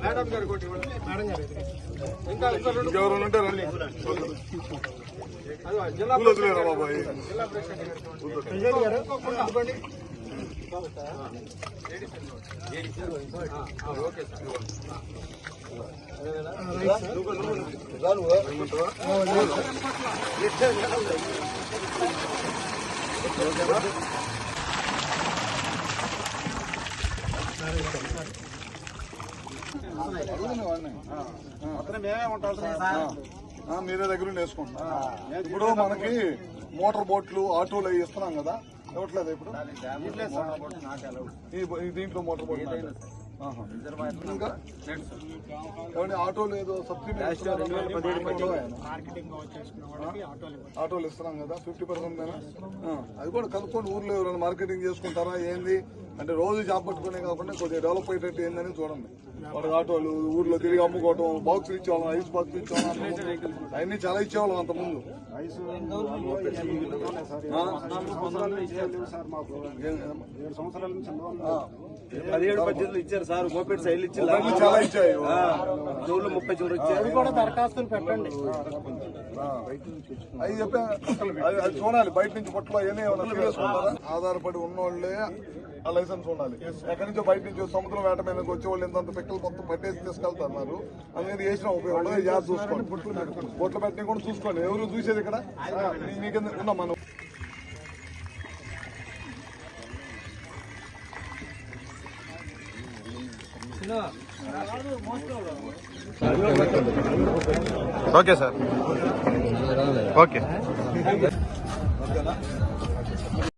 Madam గారు కొట్టి madam గారు ఇంకా ఎవరు ఉంటారు రండి. జిల్లా ప్రెసిడెంట్ గారు ఓకే మీరే దగ్గర వేసుకుంటున్నా. ఇప్పుడు మనకి మోటార్ బోట్లు ఆటోలు అవి ఇస్తున్నాం కదా, ఇవ్వట్లేదు ఇప్పుడు దీంట్లో మోటార్ బోట్లు ఇంకా ఆటోలు ఏదో సబ్సిడీ ఆటోలు ఇస్తున్నాం కదా 50% అది కూడా కనుక్కోండి. ఊర్లో ఎవరైనా మార్కెటింగ్ చేసుకుంటారా ఏంది అంటే రోజు జాబ్ పట్టుకునే కాకుండా కొద్దిగా డెవలప్ అయ్యేటట్టు ఏందని చూడండి. వాడికి ఆటోలు ఊర్లో తిరిగి అమ్ముకోవటం, బాక్సులు ఇచ్చేవాళ్ళం, ఐస్ బాక్స్ ఇచ్చేవాళ్ళం, అవన్నీ చాలా ఇచ్చేవాళ్ళం అంత ముందు. పదిహేడు పద్ధతులు ఇచ్చారు సార్. మోపెడ్ సైడ్లు ఇచ్చారు, చాలా ఇచ్చాయి. జోళ్ళు 30 చివరి ఇచ్చారు. కూడా దరఖాస్తులు పెట్టండి అవి చెప్పా. అది చూడాలి బయట నుంచి పొట్టలో అవన్నీ వేసుకుంటారా. ఆధారపడి ఉన్నోళ్లే ఆ లైసెన్స్ ఉండాలి. ఎక్కడి నుంచో బయట నుంచి సముద్రం వేట మీద వచ్చే వాళ్ళు ఎంత పిక్కలు మొత్తం పట్టేసి తీసుకెళ్తున్నారు. అనేది వేసిన ఉపయోగం జాగ్రత్త చూసుకోండి. బొట్లు పెట్టిన కూడా చూసుకోండి. ఎవరు చూసేది ఇక్కడ మీకు ఉన్నాం మనం. Okay sir, okay.